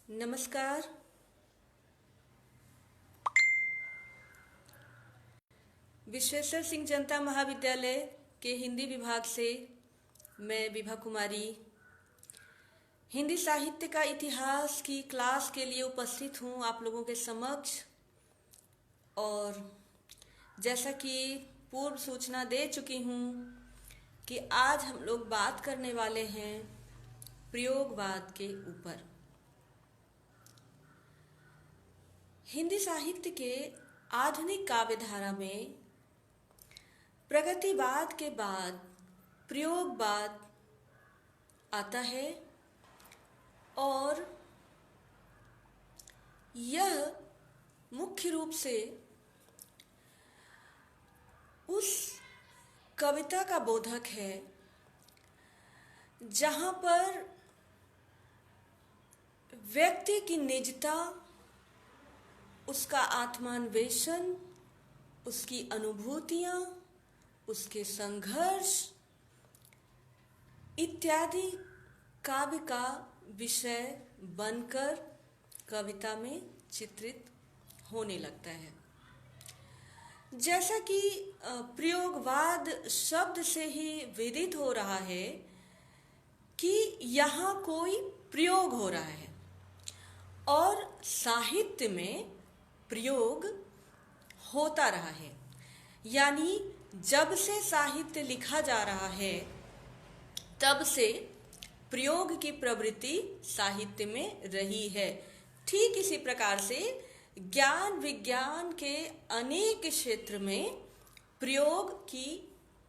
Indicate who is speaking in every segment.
Speaker 1: नमस्कार। विश्वेश्वर सिंह जनता महाविद्यालय के हिंदी विभाग से मैं विभा कुमारी हिंदी साहित्य का इतिहास की क्लास के लिए उपस्थित हूँ आप लोगों के समक्ष। और जैसा कि पूर्व सूचना दे चुकी हूँ कि आज हम लोग बात करने वाले हैं प्रयोगवाद के ऊपर। हिंदी साहित्य के आधुनिक काव्यधारा में प्रगतिवाद के बाद प्रयोगवाद आता है और यह मुख्य रूप से उस कविता का बोधक है जहाँ पर व्यक्ति की निजता, उसका आत्मान्वेषण, उसकी अनुभूतियाँ, उसके संघर्ष इत्यादि काव्य का विषय बनकर कविता में चित्रित होने लगता है। जैसा कि प्रयोगवाद शब्द से ही विदित हो रहा है कि यहाँ कोई प्रयोग हो रहा है और साहित्य में प्रयोग होता रहा है। यानी जब से साहित्य लिखा जा रहा है तब से प्रयोग की प्रवृत्ति साहित्य में रही है। ठीक इसी प्रकार से ज्ञान विज्ञान के अनेक क्षेत्र में प्रयोग की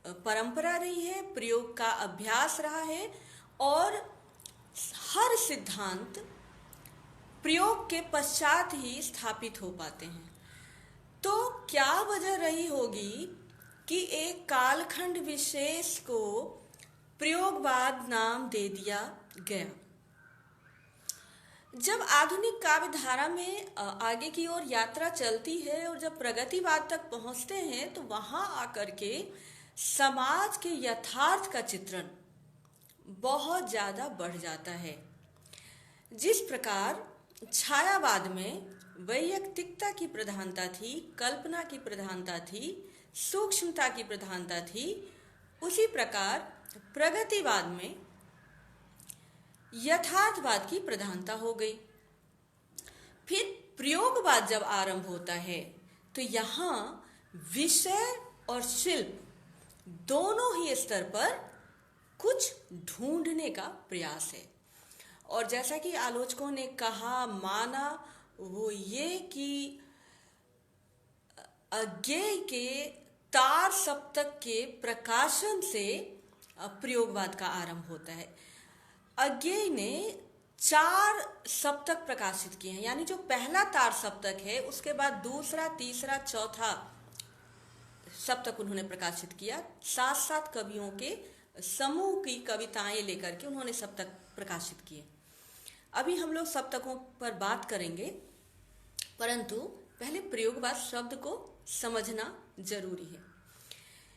Speaker 1: परंपरा रही है, प्रयोग का अभ्यास रहा है और हर सिद्धांत प्रयोग के पश्चात ही स्थापित हो पाते हैं। तो क्या वजह रही होगी कि एक कालखंड विशेष को प्रयोगवाद नाम दे दिया गया। जब आधुनिक काव्यधारा में आगे की ओर यात्रा चलती है और जब प्रगतिवाद तक पहुंचते हैं तो वहां आकर के समाज के यथार्थ का चित्रण बहुत ज़्यादा बढ़ जाता है। जिस प्रकार छायावाद में वैयक्तिकता की प्रधानता थी, कल्पना की प्रधानता थी, सूक्ष्मता की प्रधानता थी, उसी प्रकार प्रगतिवाद में यथार्थवाद की प्रधानता हो गई। फिर प्रयोगवाद जब आरंभ होता है तो यहाँ विषय और शिल्प दोनों ही स्तर पर कुछ ढूंढने का प्रयास है। और जैसा कि आलोचकों ने कहा, माना, वो ये कि अज्ञेय के तार सप्तक के प्रकाशन से प्रयोगवाद का आरंभ होता है। अज्ञेय ने 4 सप्तक प्रकाशित किए हैं, यानी जो पहला तार सप्तक है उसके बाद दूसरा, तीसरा, चौथा सप्तक उन्होंने प्रकाशित किया। 7 कवियों के समूह की कविताएं लेकर के उन्होंने सप्तक प्रकाशित किए। अभी हम लोग सप्तकों पर बात करेंगे, परंतु पहले प्रयोगवाद शब्द को समझना जरूरी है।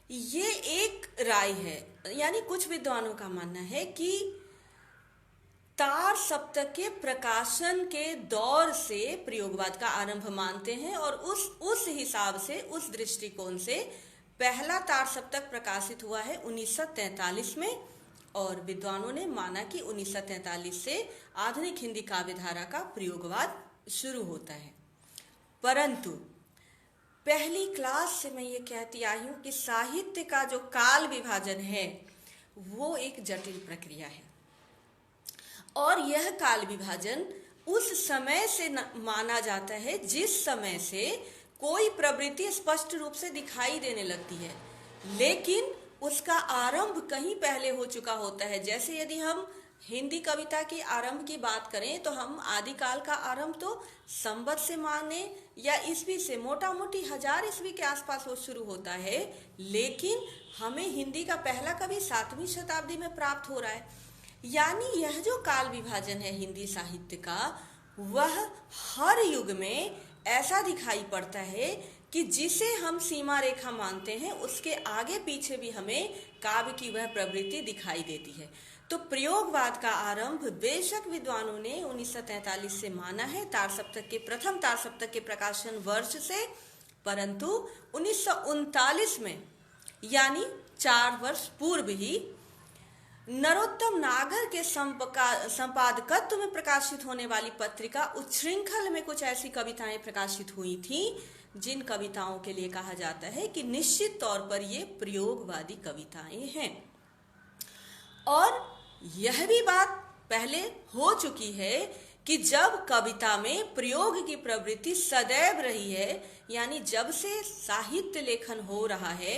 Speaker 1: ये एक राय है, यानी कुछ विद्वानों का मानना है कि तार सप्तक के प्रकाशन के दौर से प्रयोगवाद का आरंभ मानते हैं और उस हिसाब से, उस दृष्टिकोण से पहला तार सप्तक प्रकाशित हुआ है 1943 में और विद्वानों ने माना कि 1943 से आधुनिक हिंदी काव्यधारा का प्रयोगवाद शुरू होता है। परंतु पहली क्लास से मैं ये कहती आई हूँ कि साहित्य का जो काल विभाजन है वो एक जटिल प्रक्रिया है और यह काल विभाजन उस समय से माना जाता है जिस समय से कोई प्रवृत्ति स्पष्ट रूप से दिखाई देने लगती है, लेकिन उसका आरंभ कहीं पहले हो चुका होता है। जैसे यदि हम हिंदी कविता की आरंभ की बात करें तो हम आदिकाल का आरंभ तो संवत से माने या ईस्वी से, मोटा मोटी 1000 ईस्वी के आसपास वो शुरू होता है, लेकिन हमें हिंदी का पहला कवि 7वीं शताब्दी में प्राप्त हो रहा है। यानी यह जो काल विभाजन है हिंदी साहित्य का, वह हर युग में ऐसा दिखाई पड़ता है कि जिसे हम सीमा रेखा मानते हैं उसके आगे पीछे भी हमें काव्य की वह प्रवृत्ति दिखाई देती है। तो प्रयोगवाद का आरंभ बेशक विद्वानों ने 1943 से माना है, तार सप्तक के प्रथम तार सप्तक के प्रकाशन वर्ष से, परंतु 1939 में यानी 4 वर्ष पूर्व ही नरोत्तम नागर के संपादकत्व में प्रकाशित होने वाली पत्रिका उच्छृंखल में कुछ ऐसी कविताएं प्रकाशित हुई थी जिन कविताओं के लिए कहा जाता है कि निश्चित तौर पर ये प्रयोगवादी कविताएं हैं। और यह भी बात पहले हो चुकी है कि जब कविता में प्रयोग की प्रवृत्ति सदैव रही है, यानी जब से साहित्य लेखन हो रहा है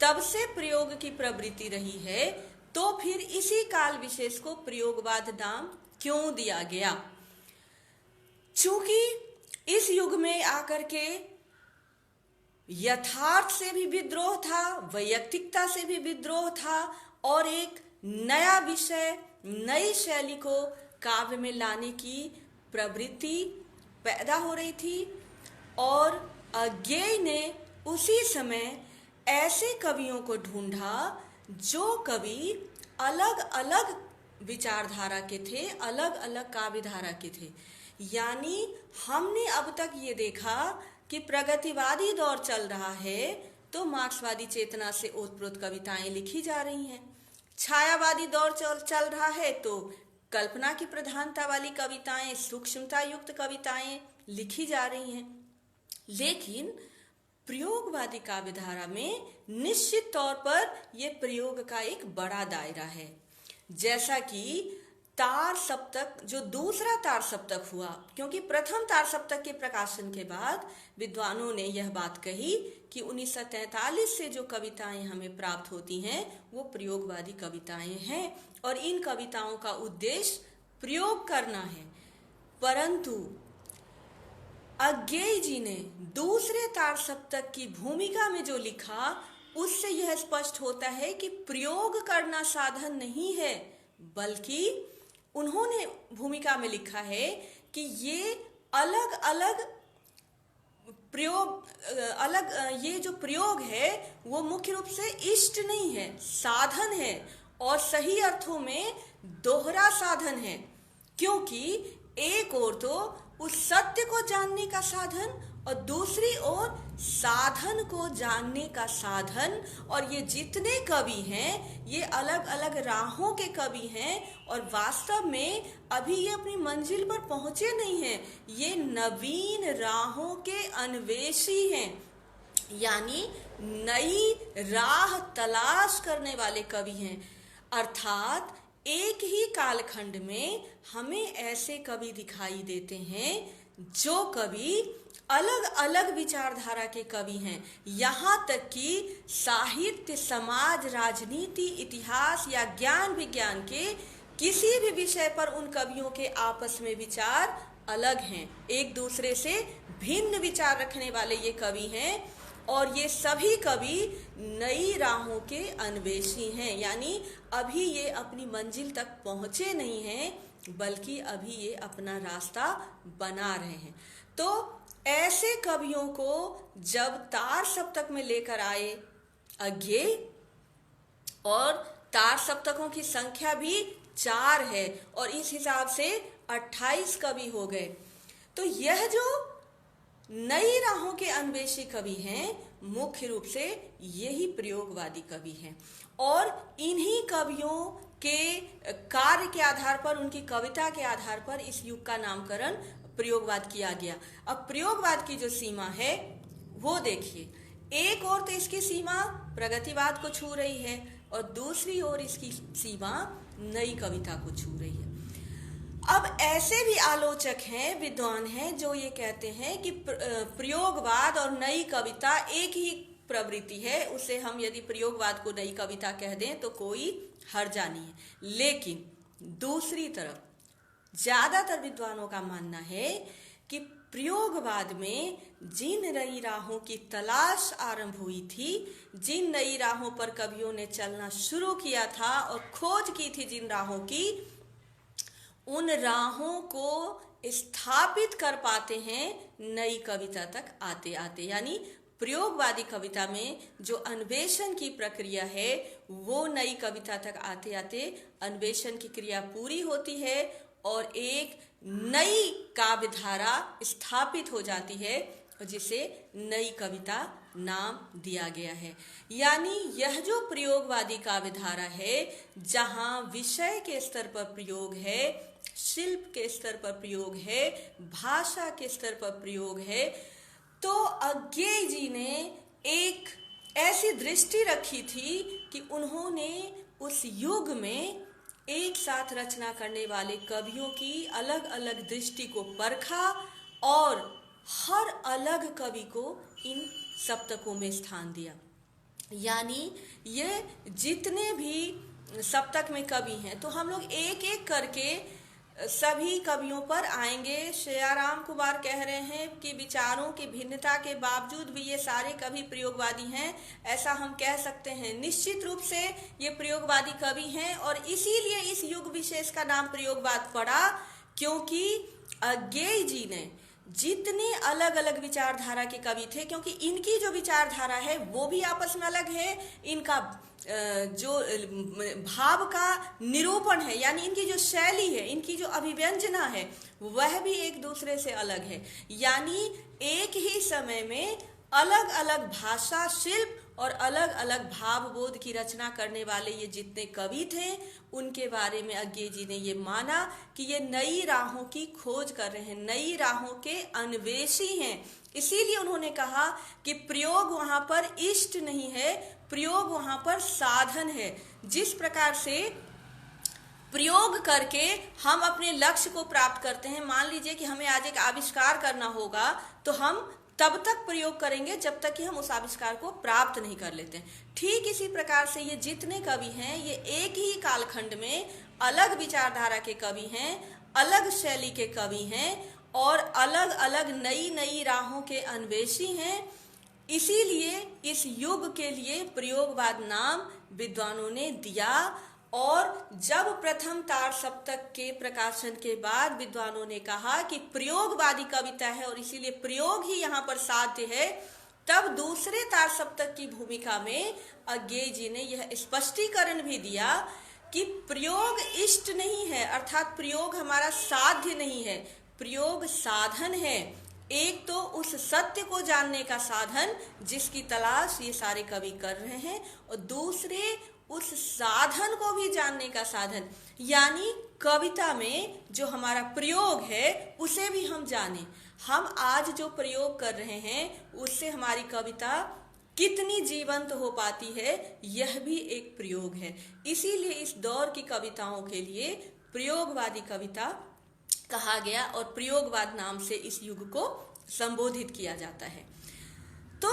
Speaker 1: तब से प्रयोग की प्रवृत्ति रही है, तो फिर इसी काल विशेष को प्रयोगवाद नाम क्यों दिया गया? चूंकि इस युग में आकर के यथार्थ से भी विद्रोह था, वैयक्तिकता से भी विद्रोह था, और एक नया विषय, नई शैली को काव्य में लाने की प्रवृत्ति पैदा हो रही थी। और अज्ञेय ने उसी समय ऐसे कवियों को ढूंढा जो कवि अलग अलग विचारधारा के थे, अलग अलग काव्यधारा के थे। यानी हमने अब तक ये देखा कि प्रगतिवादी दौर चल रहा है तो मार्क्सवादी चेतना से ओतप्रोत कविताएं लिखी जा रही हैं, छायावादी दौर चल रहा है तो कल्पना की प्रधानता वाली कविताएं, सूक्ष्मता युक्त कविताएं लिखी जा रही हैं। लेकिन प्रयोगवादी काव्यधारा में निश्चित तौर पर यह प्रयोग का एक बड़ा दायरा है। जैसा कि तार सप्तक, जो दूसरा तार सप्तक हुआ, क्योंकि प्रथम तार सप्तक के प्रकाशन के बाद विद्वानों ने यह बात कही कि 1943 से जो कविताएं हमें प्राप्त होती हैं वो प्रयोगवादी कविताएं हैं और इन कविताओं का उद्देश्य प्रयोग करना है। परंतु अज्ञेय जी ने दूसरे तार सप्तक की भूमिका में जो लिखा उससे यह स्पष्ट होता है कि प्रयोग करना साधन नहीं है, बल्कि उन्होंने भूमिका में लिखा है कि ये अलग अलग ये जो प्रयोग है वो मुख्य रूप से इष्ट नहीं है, साधन है, और सही अर्थों में दोहरा साधन है। क्योंकि एक ओर तो उस सत्य को जानने का साधन और दूसरी ओर साधन को जानने का साधन, और ये जितने कवि हैं ये अलग अलग राहों के कवि हैं और वास्तव में अभी ये अपनी मंजिल पर पहुंचे नहीं हैं, ये नवीन राहों के अन्वेषी हैं, यानी नई राह तलाश करने वाले कवि हैं। अर्थात एक ही कालखंड में हमें ऐसे कवि दिखाई देते हैं जो कवि अलग अलग विचारधारा के कवि हैं। यहाँ तक कि साहित्य, समाज, राजनीति, इतिहास या ज्ञान विज्ञान के किसी भी विषय पर उन कवियों के आपस में विचार अलग हैं, एक दूसरे से भिन्न विचार रखने वाले ये कवि हैं। और ये सभी कवि नई राहों के अन्वेषी हैं, यानी अभी ये अपनी मंजिल तक पहुँचे नहीं हैं, बल्कि अभी ये अपना रास्ता बना रहे हैं। तो ऐसे कवियों को जब तार सप्तक में लेकर आए अज्ञेय, और तार सप्तकों की संख्या भी 4 है और इस हिसाब से 28 कवि हो गए, तो यह जो नई राहों के अन्वेषी कवि हैं मुख्य रूप से यही प्रयोगवादी कवि हैं। और इन्हीं कवियों के कार्य के आधार पर, उनकी कविता के आधार पर इस युग का नामकरण प्रयोगवाद किया गया। अब प्रयोगवाद की जो सीमा है वो देखिए, एक ओर तो इसकी सीमा प्रगतिवाद को छू रही है और दूसरी ओर इसकी सीमा नई कविता को छू रही है। अब ऐसे भी आलोचक हैं, विद्वान हैं, जो ये कहते हैं कि प्रयोगवाद और नई कविता एक ही प्रवृत्ति है, उसे हम यदि प्रयोगवाद को नई कविता कह दें तो कोई हर्जा नहीं है। लेकिन दूसरी तरफ ज्यादातर विद्वानों का मानना है कि प्रयोगवाद में जिन नई राहों की तलाश आरंभ हुई थी, जिन नई राहों पर कवियों ने चलना शुरू किया था और खोज की थी जिन राहों की, उन राहों को स्थापित कर पाते हैं नई कविता तक आते आते। यानी प्रयोगवादी कविता में जो अन्वेषण की प्रक्रिया है वो नई कविता तक आते आते अन्वेषण की क्रिया पूरी होती है और एक नई काव्य धारा स्थापित हो जाती है जिसे नई कविता नाम दिया गया है। यानी यह जो प्रयोगवादी काव्य धारा है, जहाँ विषय के स्तर पर प्रयोग है, शिल्प के स्तर पर प्रयोग है, भाषा के स्तर पर प्रयोग है, तो अज्ञेय जी ने एक ऐसी दृष्टि रखी थी कि उन्होंने उस युग में एक साथ रचना करने वाले कवियों की अलग अलग दृष्टि को परखा और हर अलग कवि को इन सप्तकों में स्थान दिया। यानी ये जितने भी सप्तक में कवि हैं, तो हम लोग एक एक करके सभी कवियों पर आएंगे। श्रेयाराम कुमार कह रहे हैं कि विचारों की भिन्नता के बावजूद भी ये सारे कवि प्रयोगवादी हैं, ऐसा हम कह सकते हैं। निश्चित रूप से ये प्रयोगवादी कवि हैं और इसीलिए इस युग विशेष का नाम प्रयोगवाद पड़ा, क्योंकि अज्ञेय जी ने जितने अलग अलग विचारधारा के कवि थे, क्योंकि इनकी जो विचारधारा है वो भी आपस में अलग है, इनका जो भाव का निरूपण है यानी इनकी जो शैली है, इनकी जो अभिव्यंजना है वह भी एक दूसरे से अलग है। यानी एक ही समय में अलग अलग भाषा, शिल्प और अलग अलग भाव बोध की रचना करने वाले ये जितने कवि थे, उनके बारे में अज्ञेय जी ने ये माना कि ये नई राहों की खोज कर रहे हैं, नई राहों के अन्वेषी हैं। इसीलिए उन्होंने कहा कि प्रयोग वहाँ पर इष्ट नहीं है, प्रयोग वहाँ पर साधन है। जिस प्रकार से प्रयोग करके हम अपने लक्ष्य को प्राप्त करते हैं, मान लीजिए कि हमें आज एक आविष्कार करना होगा, तो हम तब तक प्रयोग करेंगे जब तक कि हम उस आविष्कार को प्राप्त नहीं कर लेते हैं। ठीक इसी प्रकार से ये जितने कवि हैं, ये एक ही कालखंड में अलग विचारधारा के कवि हैं, अलग शैली के कवि हैं और अलग अलग नई नई राहों के अन्वेषी हैं। इसीलिए इस युग के लिए प्रयोगवाद नाम विद्वानों ने दिया। और जब प्रथम तार सप्तक के प्रकाशन के बाद विद्वानों ने कहा कि प्रयोगवादी कविता है और इसीलिए प्रयोग ही यहाँ पर साध्य है, तब दूसरे तार सप्तक की भूमिका में अज्ञेय जी ने यह स्पष्टीकरण भी दिया कि प्रयोग इष्ट नहीं है, अर्थात प्रयोग हमारा साध्य नहीं है, प्रयोग साधन है। एक तो उस सत्य को जानने का साधन जिसकी तलाश ये सारे कवि कर रहे हैं, और दूसरे उस साधन को भी जानने का साधन, यानी कविता में जो हमारा प्रयोग है उसे भी हम जानें। हम आज जो प्रयोग कर रहे हैं उससे हमारी कविता कितनी जीवंत हो पाती है, यह भी एक प्रयोग है। इसीलिए इस दौर की कविताओं के लिए प्रयोगवादी कविता कहा गया और प्रयोगवाद नाम से इस युग को संबोधित किया जाता है। तो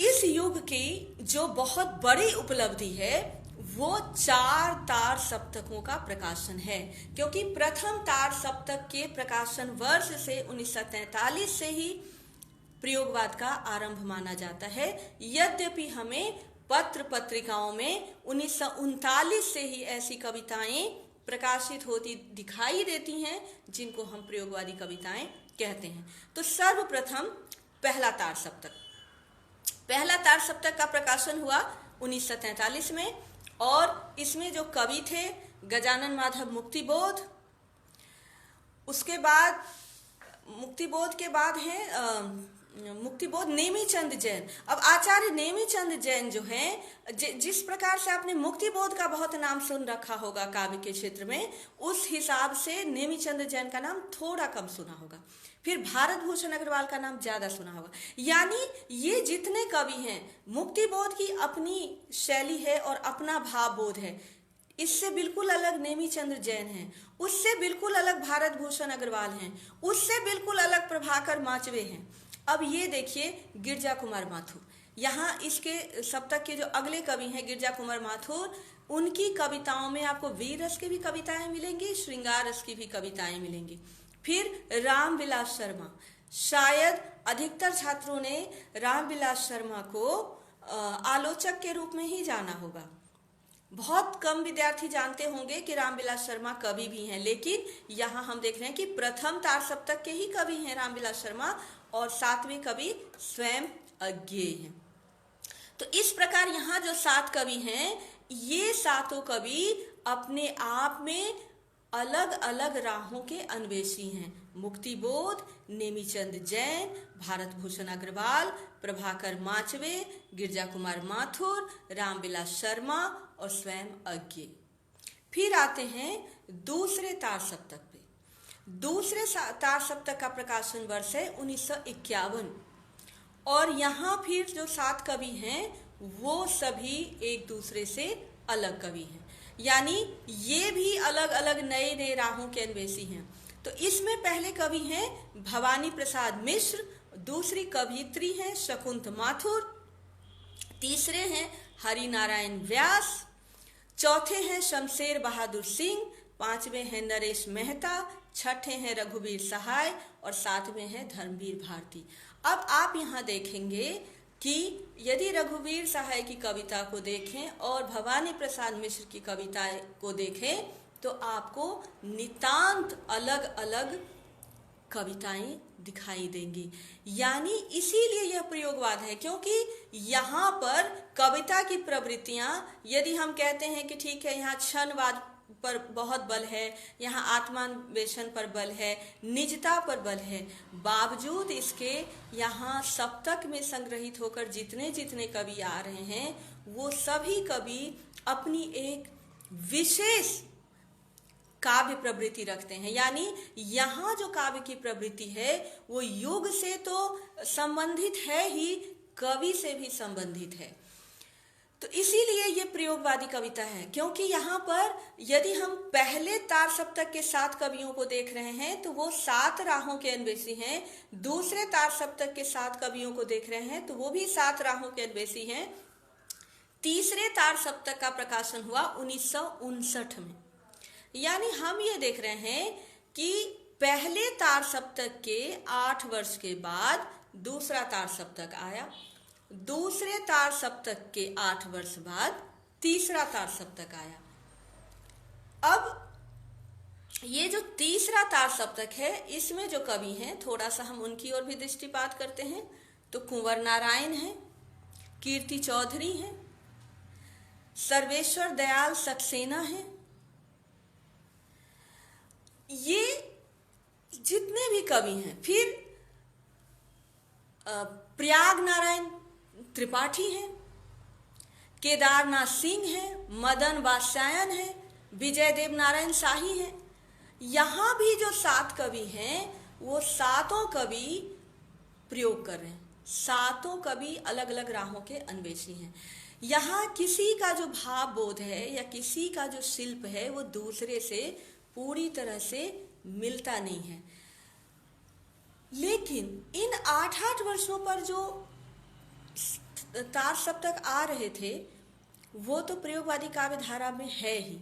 Speaker 1: इस युग की जो बहुत बड़ी उपलब्धि है वो 4 तार सप्तकों का प्रकाशन है, क्योंकि प्रथम तार सप्तक के प्रकाशन वर्ष से 1943 से ही प्रयोगवाद का आरंभ माना जाता है। यद्यपि हमें पत्र पत्रिकाओं में 1939 से ही ऐसी कविताएं प्रकाशित होती दिखाई देती हैं जिनको हम प्रयोगवादी कविताएं कहते हैं। तो सर्वप्रथम पहला तार सप्तक का प्रकाशन हुआ 1943 में और इसमें जो कवि थे गजानन माधव मुक्तिबोध, उसके बाद मुक्तिबोध के बाद है मुक्तिबोध नेमीचंद जैन। अब आचार्य नेमीचंद जैन जो हैं, जिस प्रकार से आपने मुक्तिबोध का बहुत नाम सुन रखा होगा काव्य के क्षेत्र में, उस हिसाब से नेमीचंद जैन का नाम थोड़ा कम सुना होगा। फिर भारत भूषण अग्रवाल का नाम ज्यादा सुना होगा। यानी ये जितने कवि हैं, मुक्तिबोध की अपनी शैली है और अपना भावबोध है, इससे बिल्कुल अलग नेमीचंद जैन हैं, उससे बिल्कुल अलग भारत भूषण अग्रवाल हैं, उससे बिल्कुल अलग प्रभाकर माचवे हैं। अब ये देखिए गिरजा कुमार माथुर, यहाँ इसके सप्तक के जो अगले कवि हैं गिरजा कुमार माथुर, उनकी कविताओं में आपको वीर रस की भी कविताएं मिलेंगी, श्रृंगार रस की भी कविताएं मिलेंगी। फिर रामविलास शर्मा, शायद अधिकतर छात्रों ने रामविलास शर्मा को आलोचक के रूप में ही जाना होगा। बहुत कम विद्यार्थी जानते होंगे कि रामविलास शर्मा कवि भी हैं, लेकिन यहाँ हम देख रहे हैं कि प्रथम तार सप्तक के ही कवि हैं रामविलास शर्मा, और 7वें कवि स्वयं अज्ञेय हैं। तो इस प्रकार यहाँ जो 7 कवि हैं, ये सातों कवि अपने आप में अलग अलग राहों के अन्वेषी हैं। मुक्तिबोध, नेमीचंद जैन, भारत भूषण अग्रवाल, प्रभाकर माचवे, गिरजा कुमार माथुर, रामविलास शर्मा और स्वयं अज्ञेय। फिर आते हैं दूसरे तार सप्तक पे। दूसरे तार सप्तक का प्रकाशन वर्ष है 1951 और यहाँ फिर जो 7 कवि हैं वो सभी एक दूसरे से अलग कवि हैं, यानी ये भी अलग अलग नए नए राहों के अन्वेषी हैं। तो इसमें पहले कवि हैं भवानी प्रसाद मिश्र, दूसरी कवयित्री हैं शकुंत माथुर, तीसरे हैं हरिनारायण व्यास, चौथे हैं शमशेर बहादुर सिंह, पांचवें हैं नरेश मेहता, छठे हैं रघुवीर सहाय और सातवें हैं धर्मवीर भारती। अब आप यहाँ देखेंगे कि यदि रघुवीर सहाय की कविता को देखें और भवानी प्रसाद मिश्र की कविता को देखें तो आपको नितांत अलग अलग कविताएं दिखाई देंगी। यानी इसीलिए यह प्रयोगवाद है, क्योंकि यहाँ पर कविता की प्रवृत्तियां, यदि हम कहते हैं कि ठीक है यहाँ क्षणवाद पर बहुत बल है, यहाँ आत्मान्वेषण पर बल है, निजता पर बल है, बावजूद इसके यहाँ सप्तक में संग्रहित होकर जितने जितने कवि आ रहे हैं वो सभी कवि अपनी एक विशेष काव्य प्रवृत्ति रखते हैं। यानी यहाँ जो काव्य की प्रवृत्ति है वो युग से तो संबंधित है ही, कवि से भी संबंधित है। तो इसीलिए ये प्रयोगवादी कविता है, क्योंकि यहाँ पर यदि हम पहले तार सप्तक के 7 कवियों को देख रहे हैं तो वो 7 राहों के अन्वेषी हैं। दूसरे तार सप्तक के 7 कवियों को देख रहे हैं तो वो भी 7 राहों के अन्वेषी हैं। तीसरे तार सप्तक का प्रकाशन हुआ 1959 में। यानी हम ये देख रहे हैं कि पहले तार सप्तक के 8 वर्ष के बाद दूसरा तार सप्तक आया, दूसरे तार सप्तक के 8 वर्ष बाद तीसरा तार सप्तक आया। अब ये जो तीसरा तार सप्तक है इसमें जो कवि हैं थोड़ा सा हम उनकी ओर भी दृष्टिपात करते हैं तो कुंवर नारायण हैं, कीर्ति चौधरी हैं, सर्वेश्वर दयाल सक्सेना हैं। ये जितने भी कवि हैं, फिर प्रयाग नारायण त्रिपाठी हैं, केदारनाथ सिंह हैं, मदन वात्स्यायन हैं, विजय देव नारायण शाही हैं। यहाँ भी जो 7 कवि हैं वो सातों कवि प्रयोग कर रहे हैं, सातों कवि अलग अलग राहों के अन्वेषी हैं। यहाँ किसी का जो भाव बोध है या किसी का जो शिल्प है वो दूसरे से पूरी तरह से मिलता नहीं है। लेकिन इन 8-8 वर्षों पर जो तार सप्तक आ रहे थे वो तो प्रयोगवादी काव्य धारा में है ही।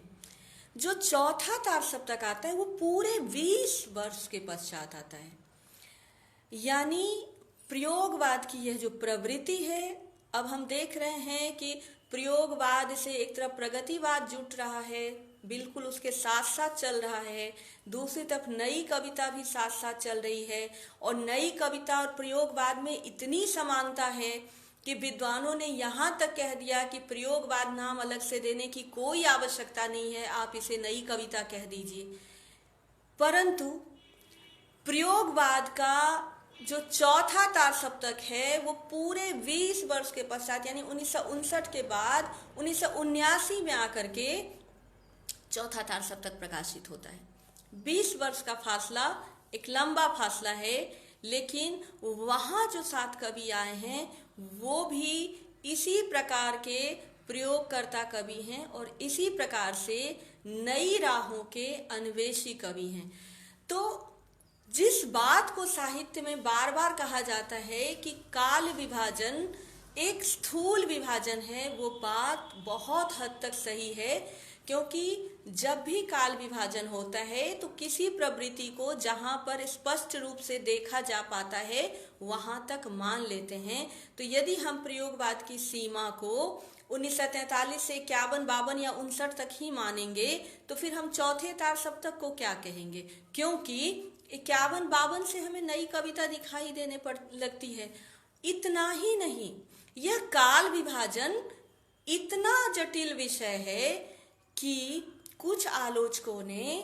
Speaker 1: जो चौथा तार सप्तक आता है वो पूरे 20 वर्ष के पश्चात आता है। यानी प्रयोगवाद की यह जो प्रवृत्ति है, अब हम देख रहे हैं कि प्रयोगवाद से एक तरफ प्रगतिवाद जुट रहा है, बिल्कुल उसके साथ साथ चल रहा है, दूसरी तरफ नई कविता भी साथ साथ चल रही है। और नई कविता और प्रयोगवाद में इतनी समानता है कि विद्वानों ने यहाँ तक कह दिया कि प्रयोगवाद नाम अलग से देने की कोई आवश्यकता नहीं है, आप इसे नई कविता कह दीजिए। परंतु प्रयोगवाद का जो चौथा तार सप्तक है वो पूरे 20 वर्ष के पश्चात यानी 1959 के बाद 1979 में आकर के चौथा तार सप्तक प्रकाशित होता है। 20 वर्ष का फासला एक लंबा फासला है, लेकिन वहाँ जो 7 कवि आए हैं वो भी इसी प्रकार के प्रयोगकर्ता कवि हैं और इसी प्रकार से नई राहों के अन्वेषी कवि हैं। तो जिस बात को साहित्य में बार बार कहा जाता है कि काल विभाजन एक स्थूल विभाजन है, वो बात बहुत हद तक सही है, क्योंकि जब भी काल विभाजन होता है तो किसी प्रवृत्ति को जहाँ पर स्पष्ट रूप से देखा जा पाता है वहाँ तक मान लेते हैं। तो यदि हम प्रयोगवाद की सीमा को 1943 से 51, 52 या 59 तक ही मानेंगे तो फिर हम चौथे तार सप्तक को क्या कहेंगे, क्योंकि 51, 52 से हमें नई कविता दिखाई देने पर लगती है। इतना ही नहीं, यह काल विभाजन इतना जटिल विषय है कि कुछ आलोचकों ने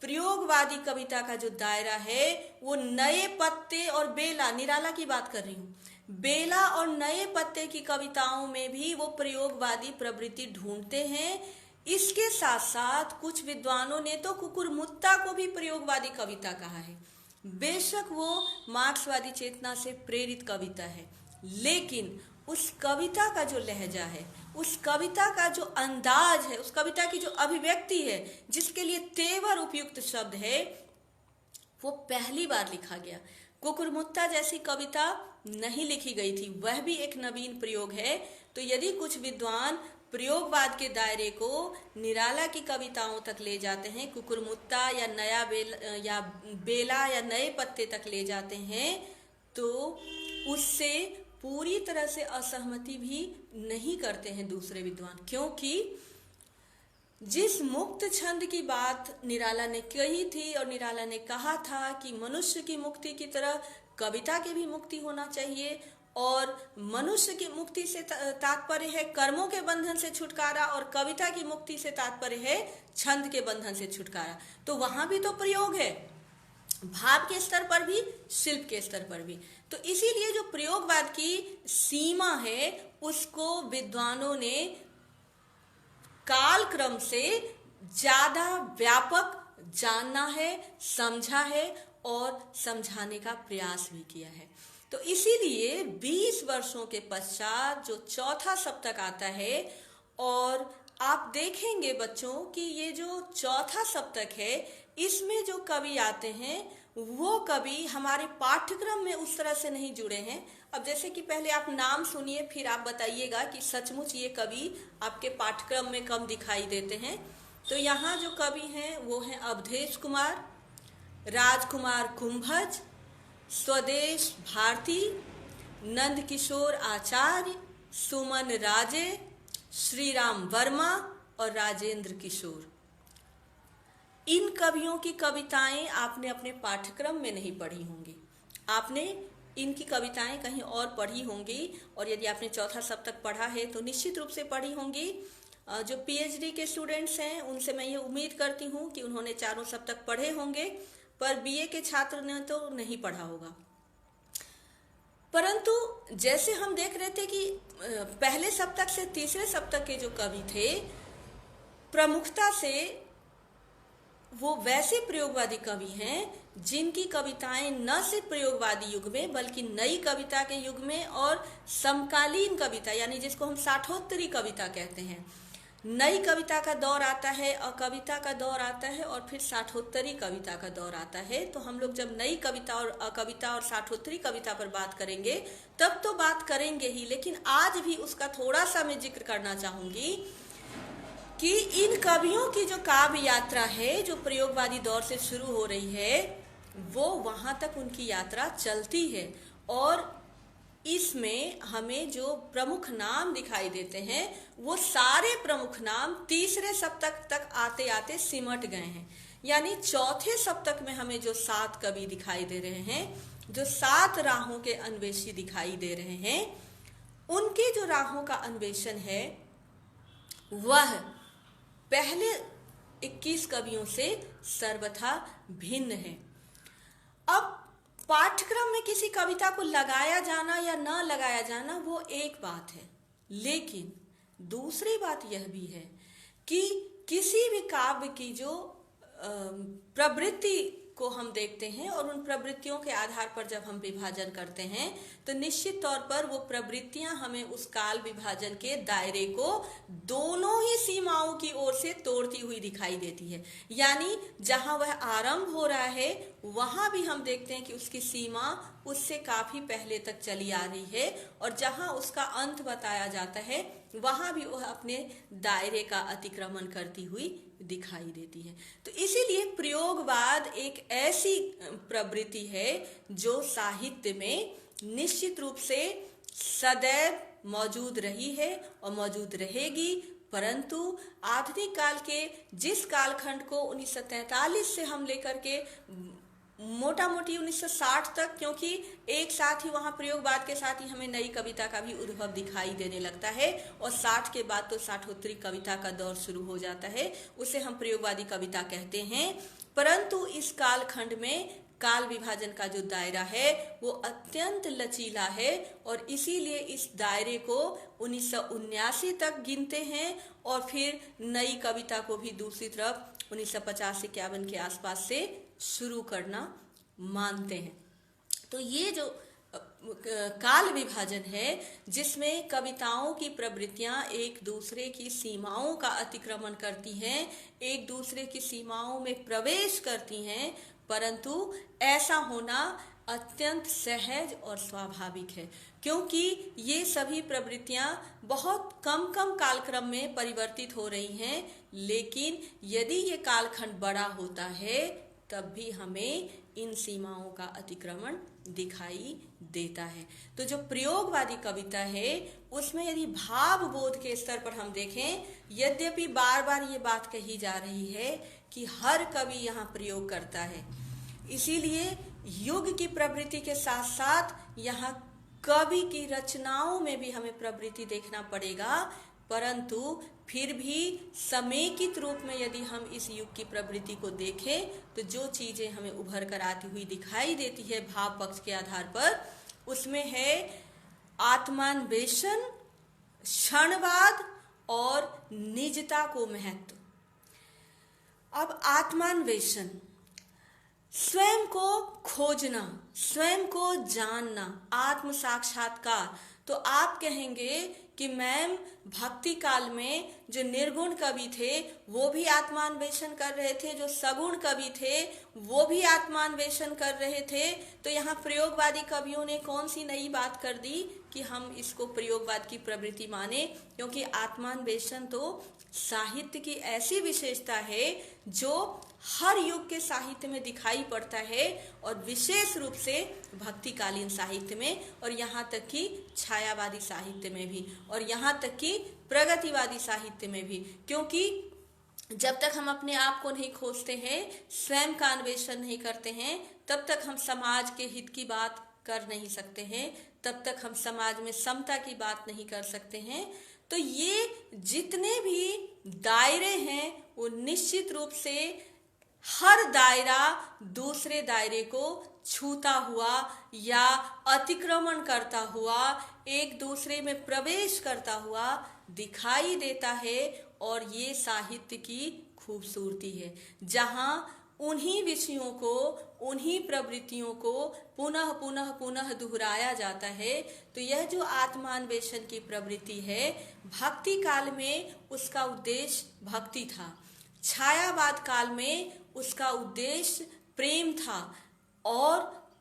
Speaker 1: प्रयोगवादी कविता का जो दायरा है वो नए पत्ते और बेला, निराला की बात कर रही हूँ, बेला और नए पत्ते की कविताओं में भी वो प्रयोगवादी प्रवृत्ति ढूंढते हैं। इसके साथ साथ कुछ विद्वानों ने तो कुकुरमुत्ता को भी प्रयोगवादी कविता कहा है। बेशक वो मार्क्सवादी चेतना से प्रेरित कविता है, लेकिन उस कविता का जो लहजा है, उस कविता का जो अंदाज है, उस कविता की जो अभिव्यक्ति है, जिसके लिए तेवर उपयुक्त शब्द है, वो पहली बार लिखा गया। कुकुरमुत्ता जैसी कविता नहीं लिखी गई थी, वह भी एक नवीन प्रयोग है। तो यदि कुछ विद्वान प्रयोगवाद के दायरे को निराला की कविताओं तक ले जाते हैं, कुकुरमुत्ता या नया बेला या नए पत्ते तक ले जाते हैं, तो उससे पूरी तरह से असहमति भी नहीं करते हैं दूसरे विद्वान, क्योंकि जिस मुक्त छंद की बात निराला ने कही थी और निराला ने कहा था कि मनुष्य की मुक्ति की तरह कविता की भी मुक्ति होना चाहिए, और मनुष्य की मुक्ति से तात्पर्य है कर्मों के बंधन से छुटकारा, और कविता की मुक्ति से तात्पर्य है छंद के बंधन से छुटकारा। तो वहां भी तो प्रयोग है, भाव के स्तर पर भी, शिल्प के स्तर पर भी। तो इसीलिए जो प्रयोगवाद की सीमा है उसको विद्वानों ने कालक्रम से ज्यादा व्यापक जानना है, समझा है और समझाने का प्रयास भी किया है। तो इसीलिए 20 वर्षों के पश्चात जो चौथा सप्तक आता है, और आप देखेंगे बच्चों कि ये जो चौथा सप्तक है इसमें जो कवि आते हैं वो कवि हमारे पाठ्यक्रम में उस तरह से नहीं जुड़े हैं। अब जैसे कि पहले आप नाम सुनिए, फिर आप बताइएगा कि सचमुच ये कवि आपके पाठ्यक्रम में कम दिखाई देते हैं। तो यहाँ जो कवि हैं वो हैं अवधेश कुमार, राजकुमार कुंभज, स्वदेश भारती, नंद किशोर आचार्य, सुमन राजे, श्रीराम वर्मा और राजेंद्र किशोर। इन कवियों की कविताएं आपने अपने पाठ्यक्रम में नहीं पढ़ी होंगी, आपने इनकी कविताएं कहीं और पढ़ी होंगी, और यदि आपने चौथा सप्तक पढ़ा है तो निश्चित रूप से पढ़ी होंगी। जो पीएचडी के स्टूडेंट्स हैं उनसे मैं ये उम्मीद करती हूँ कि उन्होंने चारों सप्तक पढ़े होंगे, पर बीए के छात्र ने तो नहीं पढ़ा होगा। परंतु जैसे हम देख रहे थे कि पहले सप्तक से तीसरे सप्तक के जो कवि थे प्रमुखता से वो वैसे प्रयोगवादी कवि हैं जिनकी कविताएं न सिर्फ प्रयोगवादी युग में बल्कि नई कविता के युग में और समकालीन कविता, यानी जिसको हम साठोत्तरी कविता कहते हैं, नई कविता का दौर आता है, अकविता का दौर आता है और फिर साठोत्तरी कविता का दौर आता है। तो हम लोग जब नई कविता और अकविता और साठोत्तरी कविता पर बात करेंगे तब तो बात करेंगे ही, लेकिन आज भी उसका थोड़ा सा मैं जिक्र करना चाहूंगी कि इन कवियों की जो काव्य यात्रा है जो प्रयोगवादी दौर से शुरू हो रही है वो वहां तक उनकी यात्रा चलती है, और इसमें हमें जो प्रमुख नाम दिखाई देते हैं वो सारे प्रमुख नाम तीसरे सप्तक तक आते आते सिमट गए हैं। यानी चौथे सप्तक में हमें जो 7 कवि दिखाई दे रहे हैं, जो 7 राहों के अन्वेषी दिखाई दे रहे हैं, उनके जो राहों का अन्वेषण है वह पहले 21 कवियों से सर्वथा भिन्न है। अब पाठ्यक्रम में किसी कविता को लगाया जाना या न लगाया जाना वो एक बात है, लेकिन दूसरी बात यह भी है कि किसी भी काव्य की जो प्रवृत्ति को हम देखते हैं और उन प्रवृत्तियों के आधार पर जब हम विभाजन करते हैं तो निश्चित तौर पर वो प्रवृत्तियां हमें उस काल विभाजन के दायरे को दोनों ही सीमाओं की ओर से तोड़ती हुई दिखाई देती है। यानी जहां वह आरंभ हो रहा है वहां भी हम देखते हैं कि उसकी सीमा उससे काफी पहले तक चली आ रही है, और जहां उसका अंत बताया जाता है वहां भी वह अपने दायरे का अतिक्रमण करती हुई दिखाई देती है। तो इसीलिए प्रयोगवाद एक ऐसी प्रवृत्ति है जो साहित्य में निश्चित रूप से सदैव मौजूद रही है और मौजूद रहेगी, परंतु आधुनिक काल के जिस कालखंड को 1943 से हम लेकर के मोटा मोटी 1960 तक, क्योंकि एक साथ ही वहाँ प्रयोगवाद के साथ ही हमें नई कविता का भी उद्भव दिखाई देने लगता है, और 60 के बाद तो साठोत्तरी कविता का दौर शुरू हो जाता है, उसे हम प्रयोगवादी कविता कहते हैं। परंतु इस कालखंड में काल विभाजन का जो दायरा है वो अत्यंत लचीला है, और इसीलिए इस दायरे को 1979 तक गिनते हैं, और फिर नई कविता को भी दूसरी तरफ 1950-51 के आसपास से शुरू करना मानते हैं। तो ये जो काल विभाजन है, जिसमें कविताओं की प्रवृत्तियां एक दूसरे की सीमाओं का अतिक्रमण करती हैं, एक दूसरे की सीमाओं में प्रवेश करती हैं, परंतु ऐसा होना अत्यंत सहज और स्वाभाविक है, क्योंकि ये सभी प्रवृत्तियां बहुत कम कम कालक्रम में परिवर्तित हो रही हैं। लेकिन यदि ये कालखंड बड़ा होता है तब भी हमें इन सीमाओं का अतिक्रमण दिखाई देता है। तो जो प्रयोगवादी कविता है उसमें यदि भाव बोध के स्तर पर हम देखें, यद्यपि बार बार ये बात कही जा रही है कि हर कवि यहाँ प्रयोग करता है, इसीलिए युग की प्रवृत्ति के साथ साथ यहाँ कवि की रचनाओं में भी हमें प्रवृत्ति देखना पड़ेगा। परंतु फिर भी समेकित रूप में यदि हम इस युग की प्रवृत्ति को देखें तो जो चीजें हमें उभर कर आती हुई दिखाई देती है भाव पक्ष के आधार पर, उसमें है आत्मान्वेषण, क्षणवाद और निजता को महत्व। अब आत्मान्वेषण, स्वयं को खोजना, स्वयं को जानना, आत्म साक्षात्कार। तो आप कहेंगे कि मैम भक्ति काल में जो निर्गुण कवि थे वो भी आत्मान्वेषण कर रहे थे, जो सगुण कवि थे वो भी आत्मान्वेषण कर रहे थे, तो यहाँ प्रयोगवादी कवियों ने कौन सी नई बात कर दी कि हम इसको प्रयोगवाद की प्रवृत्ति माने। क्योंकि आत्मान्वेषण तो साहित्य की ऐसी विशेषता है जो हर युग के साहित्य में दिखाई पड़ता है, और विशेष रूप से भक्तिकालीन साहित्य में, और यहाँ तक कि छायावादी साहित्य में भी, और यहाँ तक कि प्रगतिवादी साहित्य में भी। क्योंकि जब तक हम अपने आप को नहीं खोजते हैं, स्वयं का अन्वेषण नहीं करते हैं, तब तक हम समाज के हित की बात कर नहीं सकते हैं, तब तक हम समाज में समता की बात नहीं कर सकते हैं। तो ये जितने भी दायरे हैं वो निश्चित रूप से हर दायरा दूसरे दायरे को छूता हुआ या अतिक्रमण करता हुआ, एक दूसरे में प्रवेश करता हुआ दिखाई देता है, और ये साहित्य की खूबसूरती है, जहाँ उन्हीं विषयों को, उन्हीं प्रवृत्तियों को पुनः पुनः पुनः दोहराया जाता है। तो यह जो आत्मान्वेषण की प्रवृत्ति है, भक्ति काल में उसका उद्देश्य भक्ति था, छायावाद काल में उसका उद्देश्य प्रेम था, और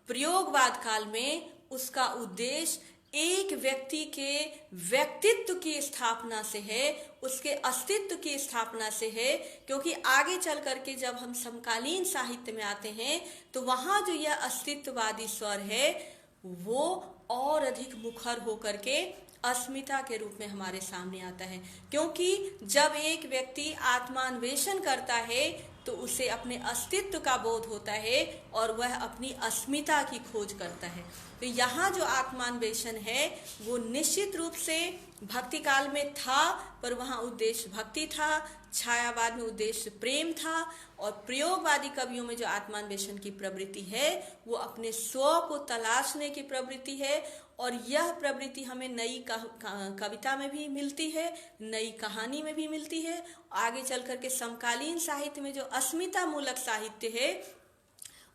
Speaker 1: प्रयोगवाद काल में उसका उद्देश्य एक व्यक्ति के व्यक्तित्व की स्थापना से है, उसके अस्तित्व की स्थापना से है। क्योंकि आगे चल करके जब हम समकालीन साहित्य में आते हैं तो वहाँ जो यह अस्तित्ववादी स्वर है वो और अधिक मुखर होकर के अस्मिता के रूप में हमारे सामने आता है। क्योंकि जब एक व्यक्ति आत्मान्वेषण करता है तो उसे अपने अस्तित्व का बोध होता है और वह अपनी अस्मिता की खोज करता है। तो यहाँ जो आत्मान्वेषण है वो निश्चित रूप से भक्ति काल में था, पर वहाँ उद्देश्य भक्ति था, छायावाद में उद्देश्य प्रेम था, और प्रयोगवादी कवियों में जो आत्मान्वेषण की प्रवृत्ति है वो अपने स्व को तलाशने की प्रवृत्ति है। और यह प्रवृत्ति हमें नई कविता में भी मिलती है, नई कहानी में भी मिलती है। आगे चल करके समकालीन साहित्य में जो अस्मिता मूलक साहित्य है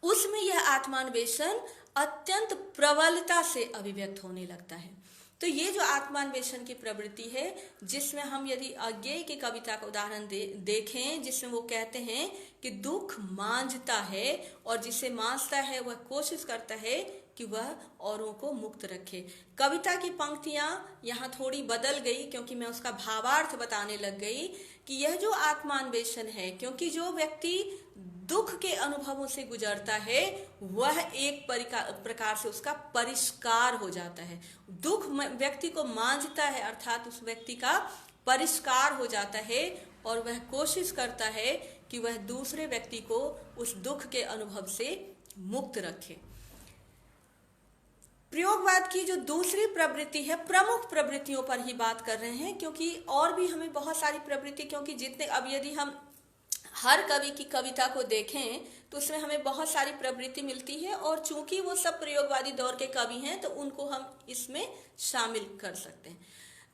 Speaker 1: उसमें यह आत्मान्वेषण अत्यंत प्रबलता से अभिव्यक्त होने लगता है। तो ये जो आत्मान्वेषण की प्रवृत्ति है, जिसमें हम यदि अज्ञेय की कविता का उदाहरण देखें, जिसमें वो कहते हैं कि दुख मांझता है और जिसे मांझता है वह कोशिश करता है कि वह औरों को मुक्त रखे। कविता की पंक्तियां यहाँ थोड़ी बदल गई क्योंकि मैं उसका भावार्थ बताने लग गई कि यह जो आत्मान्वेषण है, क्योंकि जो व्यक्ति दुख के अनुभवों से गुजरता है वह एक प्रकार से उसका परिष्कार हो जाता है। दुख व्यक्ति को मांझता है, अर्थात उस व्यक्ति का परिष्कार हो जाता है, और वह कोशिश करता है कि वह दूसरे व्यक्ति को उस दुख के अनुभव से मुक्त रखे। प्रयोगवाद की जो दूसरी प्रवृत्ति है, प्रमुख प्रवृत्तियों पर ही बात कर रहे हैं, क्योंकि और भी हमें बहुत सारी प्रवृत्ति, क्योंकि जितने अब यदि हम हर कवि की कविता को देखें तो उसमें हमें बहुत सारी प्रवृत्ति मिलती है, और चूंकि वो सब प्रयोगवादी दौर के कवि हैं तो उनको हम इसमें शामिल कर सकते हैं।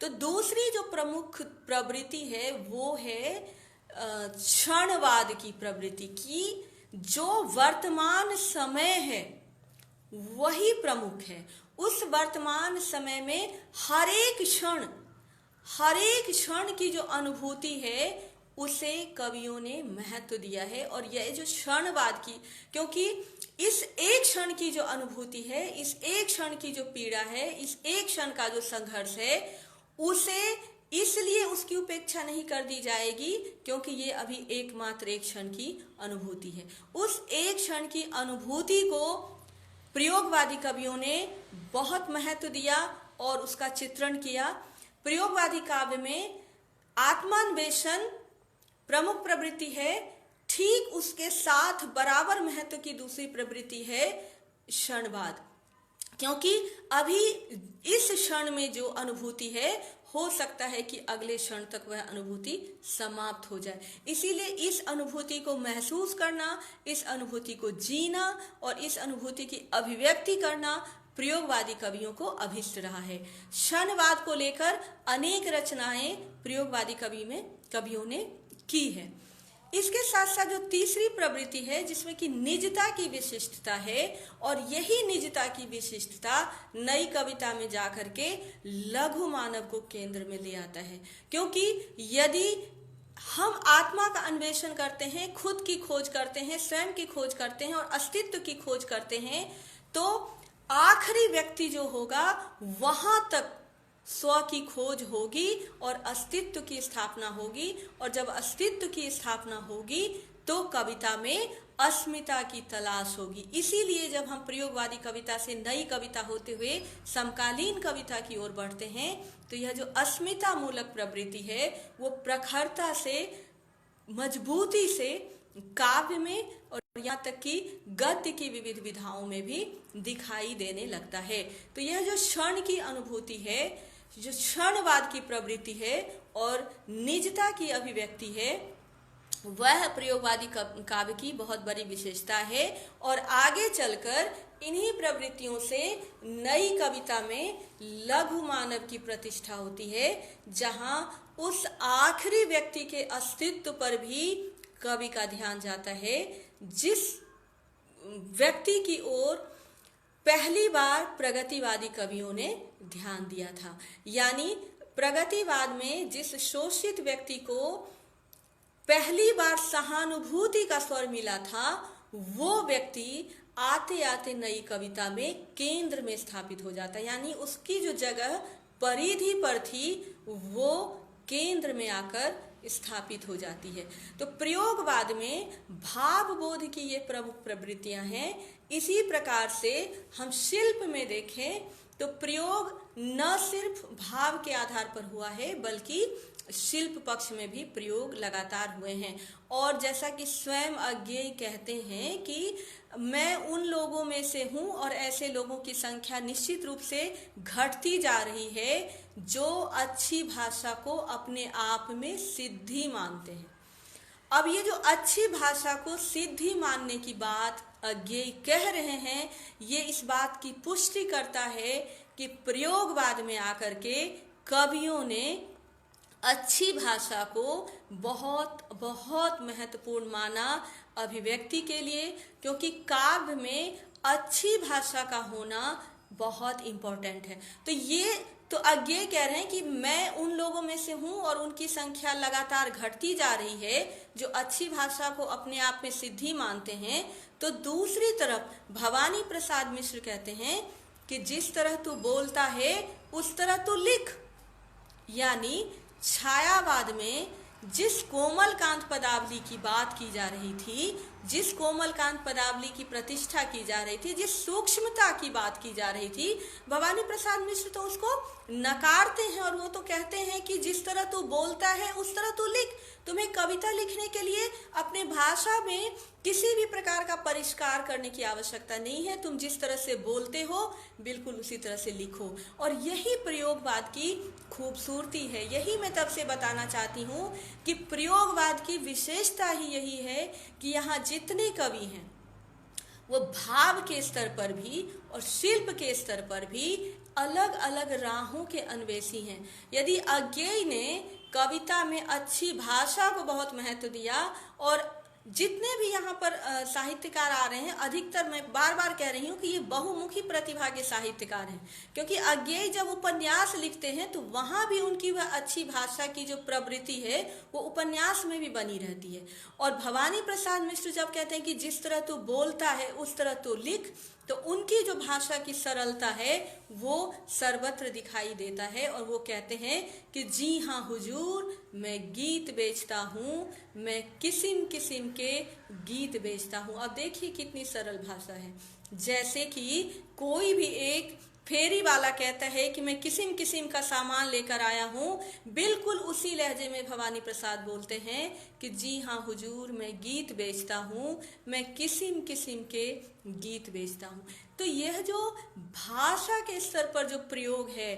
Speaker 1: तो दूसरी जो प्रमुख प्रवृत्ति है वो है क्षणवाद की प्रवृत्ति की। जो वर्तमान समय है वही प्रमुख है। उस वर्तमान समय में हर एक क्षण की जो अनुभूति है उसे कवियों ने महत्व दिया है। और यह जो क्षणवाद की, क्योंकि इस एक क्षण की जो अनुभूति है, इस एक क्षण की जो पीड़ा है, इस एक क्षण का जो संघर्ष है, उसे इसलिए उसकी उपेक्षा नहीं कर दी जाएगी क्योंकि ये अभी एकमात्र एक क्षण की अनुभूति है। उस एक क्षण की अनुभूति को प्रयोगवादी कवियों ने बहुत महत्व दिया और उसका चित्रण किया। प्रयोगवादी काव्य में आत्मान्वेषण प्रमुख प्रवृत्ति है, ठीक उसके साथ बराबर महत्व की दूसरी प्रवृत्ति है क्षणवाद, क्योंकि अभी इस क्षण में जो अनुभूति है हो सकता है कि अगले क्षण तक वह अनुभूति समाप्त हो जाए। इसीलिए इस अनुभूति को महसूस करना, इस अनुभूति को जीना और इस अनुभूति की अभिव्यक्ति करना प्रयोगवादी कवियों को अभिष्ट रहा है। क्षणवाद को लेकर अनेक रचनाएं प्रयोगवादी कवियों ने की है। इसके साथ साथ जो तीसरी प्रवृत्ति है जिसमें कि निजता की विशिष्टता है, और यही निजता की विशिष्टता नई कविता में जाकर के लघु मानव को केंद्र में ले आता है। क्योंकि यदि हम आत्मा का अन्वेषण करते हैं, खुद की खोज करते हैं, स्वयं की खोज करते हैं और अस्तित्व की खोज करते हैं, तो आखिरी व्यक्ति जो होगा वहां तक स्व की खोज होगी और अस्तित्व की स्थापना होगी। और जब अस्तित्व की स्थापना होगी तो कविता में अस्मिता की तलाश होगी। इसीलिए जब हम प्रयोगवादी कविता से नई कविता होते हुए समकालीन कविता की ओर बढ़ते हैं तो यह जो अस्मिता मूलक प्रवृत्ति है वो प्रखरता से, मजबूती से काव्य में और यहाँ तक कि गद्य की विविध विधाओं में भी दिखाई देने लगता है। तो यह जो क्षण की अनुभूति है, जो क्षणवाद की प्रवृत्ति है और निजता की अभिव्यक्ति है, वह प्रयोगवादी काव्य की बहुत बड़ी विशेषता है। और आगे चलकर इन्हीं प्रवृत्तियों से नई कविता में लघु मानव की प्रतिष्ठा होती है, जहां उस आखिरी व्यक्ति के अस्तित्व पर भी कवि का ध्यान जाता है, जिस व्यक्ति की ओर पहली बार प्रगतिवादी कवियों ने ध्यान दिया था। यानी प्रगतिवाद में जिस शोषित व्यक्ति को पहली बार सहानुभूति का स्वर मिला था, वो व्यक्ति आते आते नई कविता में केंद्र में स्थापित हो जाता है। यानी उसकी जो जगह परिधि पर थी वो केंद्र में आकर स्थापित हो जाती है। तो प्रयोगवाद में भावबोध की ये प्रमुख प्रवृत्तियां हैं। इसी प्रकार से हम शिल्प में देखें तो प्रयोग न सिर्फ भाव के आधार पर हुआ है बल्कि शिल्प पक्ष में भी प्रयोग लगातार हुए हैं। और जैसा कि स्वयं अज्ञेय कहते हैं कि मैं उन लोगों में से हूं और ऐसे लोगों की संख्या निश्चित रूप से घटती जा रही है जो अच्छी भाषा को अपने आप में सिद्धि मानते हैं। अब ये जो अच्छी भाषा को सिद्धि मानने की बात अज्ञेय कह रहे हैं, ये इस बात की पुष्टि करता है कि प्रयोगवाद में आकर के कवियों ने अच्छी भाषा को बहुत बहुत महत्वपूर्ण माना अभिव्यक्ति के लिए, क्योंकि काव्य में अच्छी भाषा का होना बहुत इम्पोर्टेंट है। तो ये तो अज्ञेय कह रहे हैं कि मैं उन लोगों में से हूं और उनकी संख्या लगातार घटती जा रही है जो अच्छी भाषा को अपने आप में सिद्धि मानते हैं। तो दूसरी तरफ भवानी प्रसाद मिश्र कहते हैं कि जिस तरह तू बोलता है उस तरह तू लिख। यानी छायावाद में जिस कोमल कांत पदावली की बात की जा रही थी जिस कोमलकांत पदावली की प्रतिष्ठा की जा रही थी, जिस सूक्ष्मता की बात की जा रही थी, भवानी प्रसाद मिश्र तो उसको नकारते हैं और वो तो कहते हैं कि जिस तरह तू बोलता है उस तरह तू लिख। तुम्हें कविता लिखने के लिए अपने भाषा में किसी भी प्रकार का परिष्कार करने की आवश्यकता नहीं है। तुम जिस तरह से बोलते हो बिल्कुल उसी तरह से लिखो। और यही प्रयोगवाद की खूबसूरती है। यही मैं तब से बताना चाहती हूँ कि प्रयोगवाद की विशेषता ही यही है कि यहाँ जितने कवि हैं वो भाव के स्तर पर भी और शिल्प के स्तर पर भी अलग अलग राहों के अन्वेषी हैं। यदि अज्ञेय ने कविता में अच्छी भाषा को बहुत महत्व दिया, और जितने भी यहाँ पर साहित्यकार आ रहे हैं, अधिकतर मैं बार बार कह रही हूँ कि ये बहुमुखी प्रतिभा के साहित्यकार हैं, क्योंकि अज्ञेय जब उपन्यास लिखते हैं तो वहाँ भी उनकी वह अच्छी भाषा की जो प्रवृत्ति है वो उपन्यास में भी बनी रहती है। और भवानी प्रसाद मिश्र जब कहते हैं कि जिस तरह तू बोलता है उस तरह तू लिख, तो उनकी जो भाषा की सरलता है वो सर्वत्र दिखाई देता है। और वो कहते हैं कि जी हाँ हुजूर, मैं गीत बेचता हूँ, मैं किस्म किस्म के गीत बेचता हूँ। अब देखिए कितनी सरल भाषा है। जैसे कि कोई भी एक फेरी वाला कहता है कि मैं किस्म किस्म का सामान लेकर आया हूँ, बिल्कुल उसी लहजे में भवानी प्रसाद बोलते हैं कि जी हाँ हुजूर, मैं गीत बेचता हूँ, मैं किस्म किस्म के गीत बेचता हूँ। तो यह जो भाषा के स्तर पर जो प्रयोग है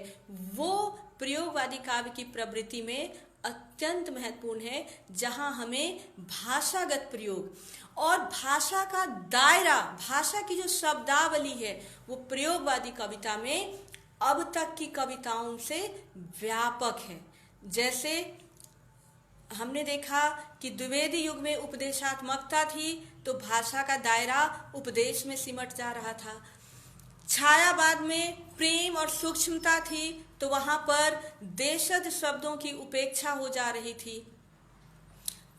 Speaker 1: वो प्रयोगवादी काव्य की प्रवृत्ति में अत्यंत महत्वपूर्ण है, जहाँ हमें भाषागत प्रयोग और भाषा का दायरा, भाषा की जो शब्दावली है वो प्रयोगवादी कविता में अब तक की कविताओं से व्यापक है। जैसे हमने देखा कि द्विवेदी युग में उपदेशात्मकता थी तो भाषा का दायरा उपदेश में सिमट जा रहा था। छायावाद में प्रेम और सूक्ष्मता थी तो वहां पर देशज शब्दों की उपेक्षा हो जा रही थी।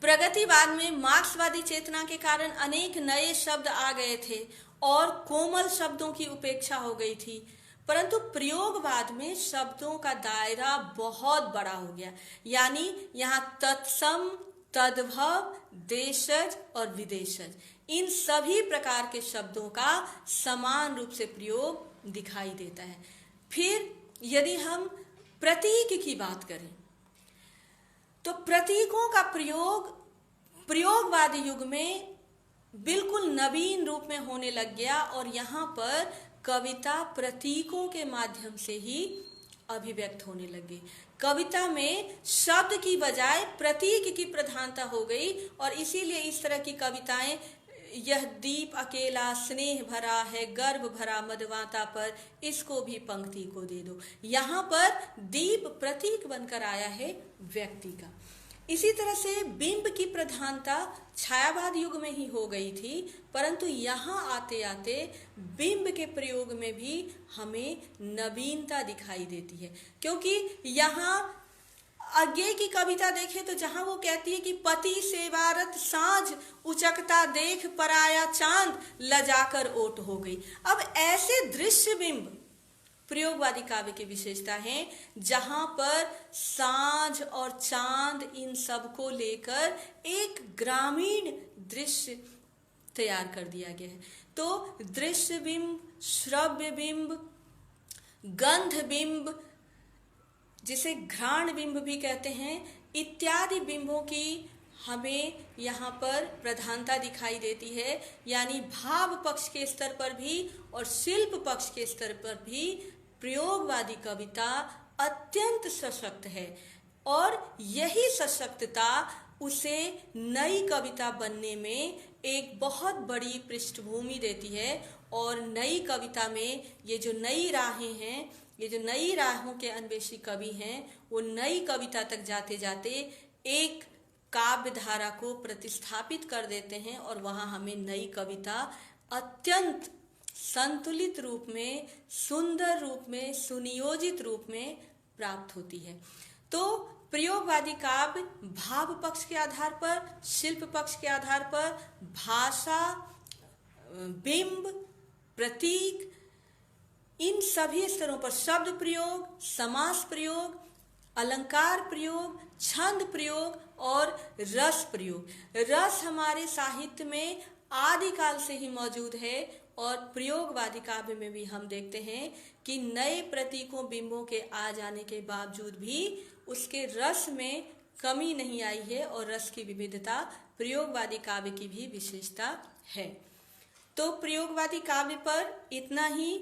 Speaker 1: प्रगतिवाद में मार्क्सवादी चेतना के कारण अनेक नए शब्द आ गए थे और कोमल शब्दों की उपेक्षा हो गई थी। परंतु प्रयोगवाद में शब्दों का दायरा बहुत बड़ा हो गया, यानी यहाँ तत्सम, तद्भव, देशज और विदेशज, इन सभी प्रकार के शब्दों का समान रूप से प्रयोग दिखाई देता है। फिर यदि हम प्रतीक की बात करें तो प्रतीकों का प्रयोग प्रयोगवादी युग में बिल्कुल नवीन रूप में होने लग गया और यहाँ पर कविता प्रतीकों के माध्यम से ही अभिव्यक्त होने लगी। कविता में शब्द की बजाय प्रतीक की प्रधानता हो गई और इसीलिए इस तरह की कविताएं, यह दीप अकेला स्नेह भरा है, गर्भ भरा मधुमाता पर, इसको भी पंक्ति को दे दो। यहाँ पर दीप प्रतीक बनकर आया है व्यक्ति का। इसी तरह से बिंब की प्रधानता छायावाद युग में ही हो गई थी, परंतु यहाँ आते आते बिंब के प्रयोग में भी हमें नवीनता दिखाई देती है। क्योंकि यहाँ अज्ञेय की कविता देखें तो जहाँ वो कहती है कि पति सेवारत सांझ उचकता देख पराया चांद लजाकर ओट हो गई। अब ऐसे दृश्य बिंब प्रयोगवादी काव्य की विशेषता है जहाँ पर सांझ और चांद इन सब को लेकर एक ग्रामीण दृश्य तैयार कर दिया गया है। तो दृश्य बिंब, श्रव्य बिंब, गंध बिंब, जिसे घ्राण बिंब भी कहते हैं, इत्यादि बिंबों की हमें यहाँ पर प्रधानता दिखाई देती है। यानी भाव पक्ष के स्तर पर भी और शिल्प पक्ष के स्तर पर भी प्रयोगवादी कविता अत्यंत सशक्त है और यही सशक्तता उसे नई कविता बनने में एक बहुत बड़ी पृष्ठभूमि देती है। और नई कविता में ये जो नई राहें हैं, ये जो नई राहों के अन्वेषी कवि हैं, वो नई कविता तक जाते जाते एक काव्य धारा को प्रतिस्थापित कर देते हैं और वहाँ हमें नई कविता अत्यंत संतुलित रूप में, सुंदर रूप में, सुनियोजित रूप में प्राप्त होती है। तो प्रयोगवादी काव्य भाव पक्ष के आधार पर, शिल्प पक्ष के आधार पर, भाषा, बिंब, प्रतीक, इन सभी स्तरों पर शब्द प्रयोग, समास प्रयोग, अलंकार प्रयोग, छंद प्रयोग और रस प्रयोग। रस हमारे साहित्य में आदिकाल से ही मौजूद है। और प्रयोगवादी काव्य में भी हम देखते हैं कि नए प्रतीकों बिंबों के आ जाने के बावजूद भी उसके रस में कमी नहीं आई है और रस की विविधता प्रयोगवादी काव्य की भी विशेषता है। तो प्रयोगवादी काव्य पर इतना ही।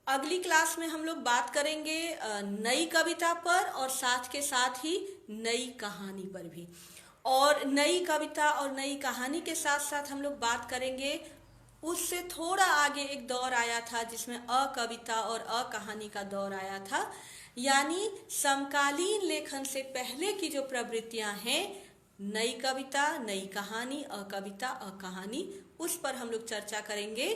Speaker 1: अगली क्लास में हम लोग बात करेंगे नई कविता पर और साथ के साथ ही नई कहानी पर भी। और नई कविता और नई कहानी के साथ साथ हम लोग बात करेंगे उससे थोड़ा आगे एक दौर आया था जिसमें अकविता और अकहानी का दौर आया था, यानी समकालीन लेखन से पहले की जो प्रवृत्तियां हैं, नई कविता, नई कहानी, अकविता, अकहानी, उस पर हम लोग चर्चा करेंगे।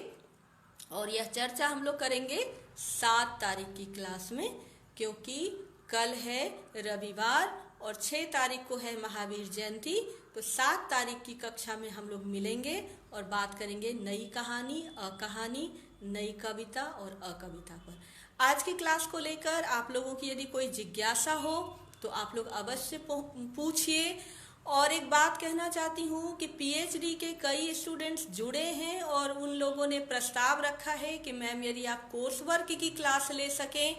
Speaker 1: और यह चर्चा हम लोग करेंगे 7 तारीख की क्लास में, क्योंकि कल है रविवार और 6 तारीख को है महावीर जयंती। तो 7 तारीख की कक्षा में हम लोग मिलेंगे और बात करेंगे नई कहानी, अकहानी, नई कविता और अकविता पर। आज की क्लास को लेकर आप लोगों की यदि कोई जिज्ञासा हो तो आप लोग अवश्य पूछिए। और एक बात कहना चाहती हूँ कि पीएचडी के कई स्टूडेंट्स जुड़े हैं और उन लोगों ने प्रस्ताव रखा है कि मैम यदि आप कोर्स वर्क की क्लास ले सकें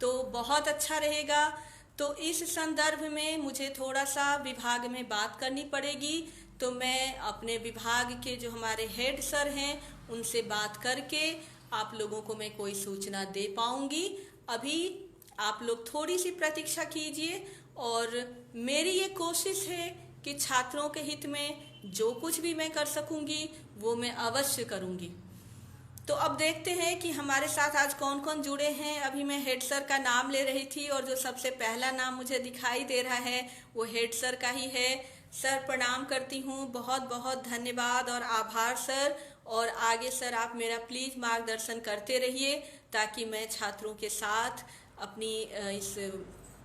Speaker 1: तो बहुत अच्छा रहेगा। तो इस संदर्भ में मुझे थोड़ा सा विभाग में बात करनी पड़ेगी। तो मैं अपने विभाग के जो हमारे हेड सर हैं उनसे बात करके आप लोगों को मैं कोई सूचना दे पाऊंगी। अभी आप लोग थोड़ी सी प्रतीक्षा कीजिए और मेरी ये कोशिश है कि छात्रों के हित में जो कुछ भी मैं कर सकूंगी वो मैं अवश्य करूंगी। तो अब देखते हैं कि हमारे साथ आज कौन कौन जुड़े हैं। अभी मैं हेड सर का नाम ले रही थी और जो सबसे पहला नाम मुझे दिखाई दे रहा है वो हेड सर का ही है। सर प्रणाम करती हूँ, बहुत बहुत धन्यवाद और आभार सर। और आगे सर आप मेरा प्लीज मार्गदर्शन करते रहिए ताकि मैं छात्रों के साथ अपनी इस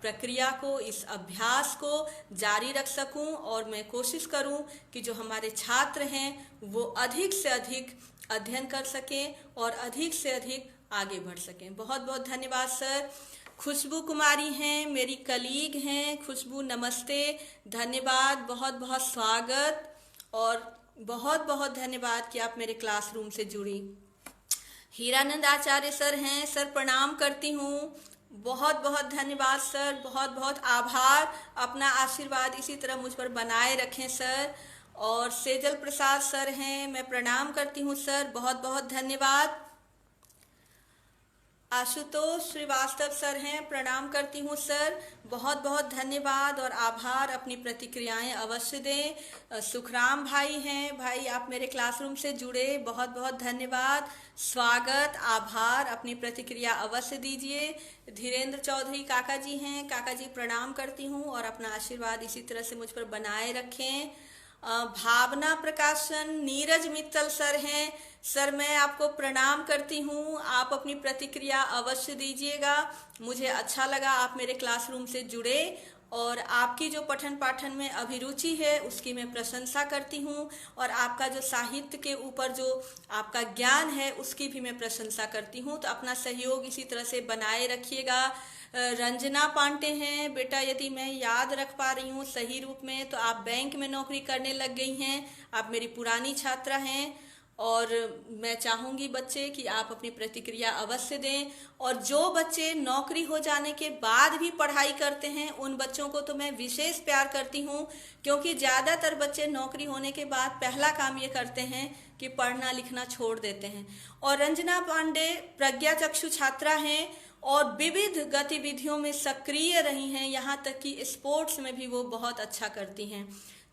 Speaker 1: प्रक्रिया को, इस अभ्यास को जारी रख सकूं और मैं कोशिश करूं कि जो हमारे छात्र हैं वो अधिक से अधिक अध्ययन कर सकें और अधिक से अधिक आगे बढ़ सकें। बहुत बहुत धन्यवाद सर। खुशबू कुमारी हैं, मेरी कलीग हैं। खुशबू नमस्ते, धन्यवाद, बहुत बहुत स्वागत और बहुत बहुत धन्यवाद कि आप मेरे क्लासरूम से जुड़ी। हीरानंद आचार्य सर हैं, सर प्रणाम करती हूँ, बहुत बहुत धन्यवाद सर, बहुत बहुत आभार। अपना आशीर्वाद इसी तरह मुझ पर बनाए रखें सर। और सेजल प्रसाद सर हैं, मैं प्रणाम करती हूँ सर, बहुत बहुत धन्यवाद। आशुतोष श्रीवास्तव सर हैं, प्रणाम करती हूँ सर, बहुत बहुत धन्यवाद और आभार। अपनी प्रतिक्रियाएं अवश्य दें। सुखराम भाई हैं, भाई आप मेरे क्लासरूम से जुड़े, बहुत बहुत धन्यवाद, स्वागत, आभार। अपनी प्रतिक्रिया अवश्य दीजिए। धीरेन्द्र चौधरी काका जी हैं, काका जी प्रणाम करती हूँ और अपना आशीर्वाद इसी तरह से मुझ पर बनाए रखें। भावना प्रकाशन नीरज मित्तल सर हैं, सर मैं आपको प्रणाम करती हूँ, आप अपनी प्रतिक्रिया अवश्य दीजिएगा। मुझे अच्छा लगा आप मेरे क्लासरूम से जुड़े और आपकी जो पठन पाठन में अभिरुचि है उसकी मैं प्रशंसा करती हूँ और आपका जो साहित्य के ऊपर जो आपका ज्ञान है उसकी भी मैं प्रशंसा करती हूँ। तो अपना सहयोग इसी तरह से बनाए रखिएगा। रंजना पांडे हैं, बेटा यदि मैं याद रख पा रही हूँ सही रूप में तो आप बैंक में नौकरी करने लग गई हैं, आप मेरी पुरानी छात्रा हैं और मैं चाहूँगी बच्चे कि आप अपनी प्रतिक्रिया अवश्य दें। और जो बच्चे नौकरी हो जाने के बाद भी पढ़ाई करते हैं उन बच्चों को तो मैं विशेष प्यार करती हूँ, क्योंकि ज़्यादातर बच्चे नौकरी होने के बाद पहला काम ये करते हैं कि पढ़ना लिखना छोड़ देते हैं। और रंजना पांडे प्रज्ञा चक्षु छात्रा हैं और विविध गतिविधियों में सक्रिय रही हैं, यहाँ तक कि स्पोर्ट्स में भी वो बहुत अच्छा करती हैं।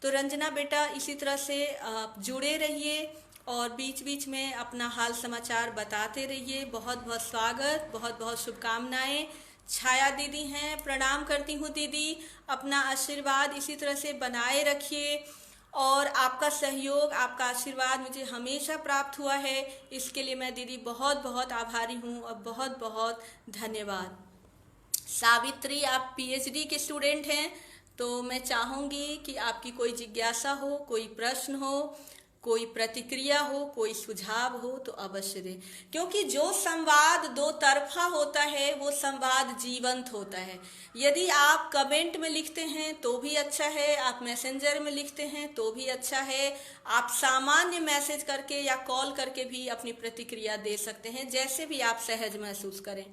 Speaker 1: तो रंजना बेटा इसी तरह से आप जुड़े रहिए और बीच बीच में अपना हाल समाचार बताते रहिए। बहुत बहुत स्वागत, बहुत बहुत शुभकामनाएं। छाया दीदी हैं, प्रणाम करती हूँ दीदी, अपना आशीर्वाद इसी तरह से बनाए रखिए और आपका सहयोग, आपका आशीर्वाद मुझे हमेशा प्राप्त हुआ है, इसके लिए मैं दीदी बहुत बहुत आभारी हूँ और बहुत बहुत धन्यवाद। सावित्री आप पीएचडी के स्टूडेंट हैं तो मैं चाहूँगी कि आपकी कोई जिज्ञासा हो, कोई प्रश्न हो, कोई प्रतिक्रिया हो, कोई सुझाव हो तो अवश्य दें, क्योंकि जो संवाद दो तरफा होता है वो संवाद जीवंत होता है। यदि आप कमेंट में लिखते हैं तो भी अच्छा है, आप मैसेंजर में लिखते हैं तो भी अच्छा है, आप सामान्य मैसेज करके या कॉल करके भी अपनी प्रतिक्रिया दे सकते हैं, जैसे भी आप सहज महसूस करें।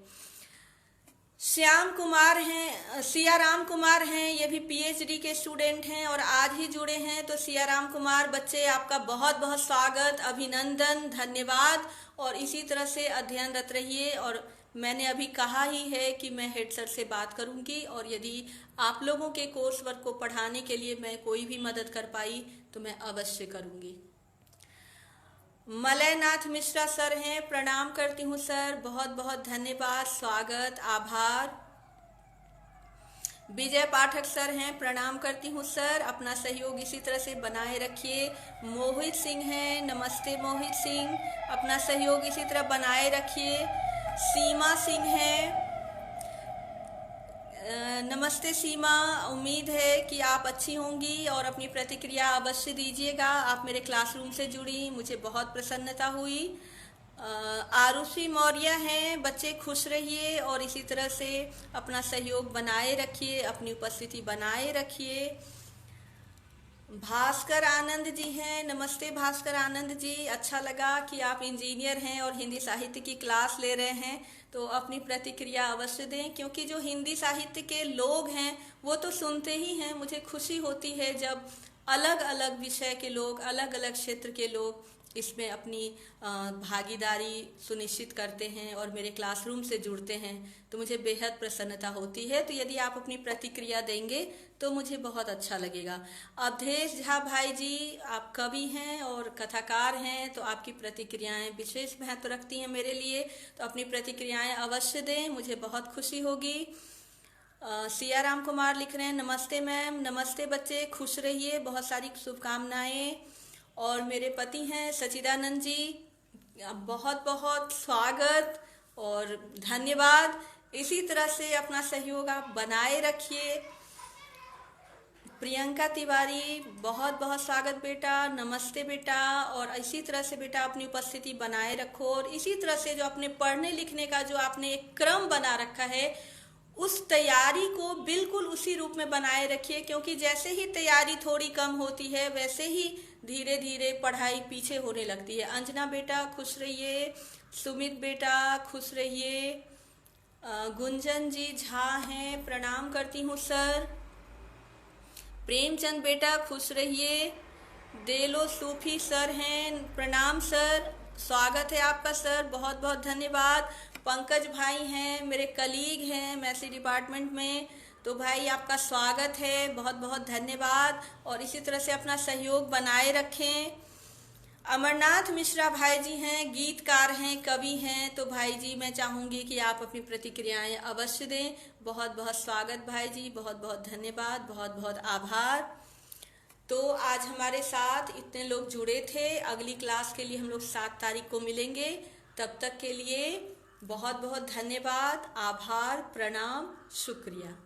Speaker 1: श्याम कुमार हैं, सियाराम कुमार हैं, ये भी पीएचडी के स्टूडेंट हैं और आज ही जुड़े हैं। तो सियाराम कुमार बच्चे, आपका बहुत बहुत स्वागत, अभिनंदन, धन्यवाद और इसी तरह से अध्ययनरत रहिए। और मैंने अभी कहा ही है कि मैं हेड सर से बात करूंगी और यदि आप लोगों के कोर्स वर्क को पढ़ाने के लिए मैं कोई भी मदद कर पाई तो मैं अवश्य करूंगी। मलयनाथ मिश्रा सर हैं, प्रणाम करती हूँ सर, बहुत बहुत धन्यवाद, स्वागत, आभार। विजय पाठक सर हैं, प्रणाम करती हूँ सर, अपना सहयोग इसी तरह से बनाए रखिए। मोहित सिंह हैं, नमस्ते मोहित सिंह, अपना सहयोग इसी तरह बनाए रखिए। सीमा सिंह हैं, नमस्ते सीमा, उम्मीद है कि आप अच्छी होंगी और अपनी प्रतिक्रिया अवश्य दीजिएगा। आप मेरे क्लासरूम से जुड़ी, मुझे बहुत प्रसन्नता हुई। आरुषि मौर्य हैं, बच्चे खुश रहिए और इसी तरह से अपना सहयोग बनाए रखिए, अपनी उपस्थिति बनाए रखिए। भास्कर आनंद जी हैं, नमस्ते भास्कर आनंद जी, अच्छा लगा कि आप इंजीनियर हैं और हिंदी साहित्य की क्लास ले रहे हैं, तो अपनी प्रतिक्रिया अवश्य दें, क्योंकि जो हिंदी साहित्य के लोग हैं वो तो सुनते ही हैं। मुझे खुशी होती है जब अलग अलग विषय के लोग, अलग अलग क्षेत्र के लोग इसमें अपनी भागीदारी सुनिश्चित करते हैं और मेरे क्लासरूम से जुड़ते हैं, तो मुझे बेहद प्रसन्नता होती है। तो यदि आप अपनी प्रतिक्रिया देंगे तो मुझे बहुत अच्छा लगेगा। अवधेश झा भाई जी, आप कवि हैं और कथाकार हैं, तो आपकी प्रतिक्रियाएं विशेष महत्व रखती हैं मेरे लिए, तो अपनी प्रतिक्रियाएं अवश्य दें, मुझे बहुत खुशी होगी। सियाराम कुमार लिख रहे हैं, नमस्ते मैम, नमस्ते बच्चे, खुश रहिए, बहुत सारी शुभकामनाएं। और मेरे पति हैं सचिदानंद जी, बहुत बहुत स्वागत और धन्यवाद। इसी तरह से अपना सहयोग आप बनाए रखिए। प्रियंका तिवारी, बहुत बहुत स्वागत बेटा, नमस्ते बेटा, और इसी तरह से बेटा अपनी उपस्थिति बनाए रखो और इसी तरह से जो अपने पढ़ने लिखने का जो आपने एक क्रम बना रखा है उस तैयारी को बिल्कुल उसी रूप में बनाए रखिए, क्योंकि जैसे ही तैयारी थोड़ी कम होती है वैसे ही धीरे धीरे पढ़ाई पीछे होने लगती है। अंजना बेटा खुश रहिए, सुमित बेटा खुश रहिए, गुंजन जी झा हैं, प्रणाम करती हूँ सर। प्रेमचंद बेटा खुश रहिए, देलो सूफी सर हैं, प्रणाम सर, स्वागत है आपका सर, बहुत बहुत धन्यवाद। पंकज भाई हैं, मेरे कलीग हैं मैथ्स डिपार्टमेंट में, तो भाई आपका स्वागत है, बहुत बहुत धन्यवाद और इसी तरह से अपना सहयोग बनाए रखें। अमरनाथ मिश्रा भाई जी हैं, गीतकार हैं, कवि हैं, तो भाई जी मैं चाहूँगी कि आप अपनी प्रतिक्रियाएं अवश्य दें। बहुत बहुत स्वागत भाई जी, बहुत बहुत धन्यवाद, बहुत बहुत आभार। तो आज हमारे साथ इतने लोग जुड़े थे। अगली क्लास के लिए हम लोग 7 तारीख को मिलेंगे। तब तक के लिए बहुत बहुत धन्यवाद, आभार, प्रणाम, शुक्रिया।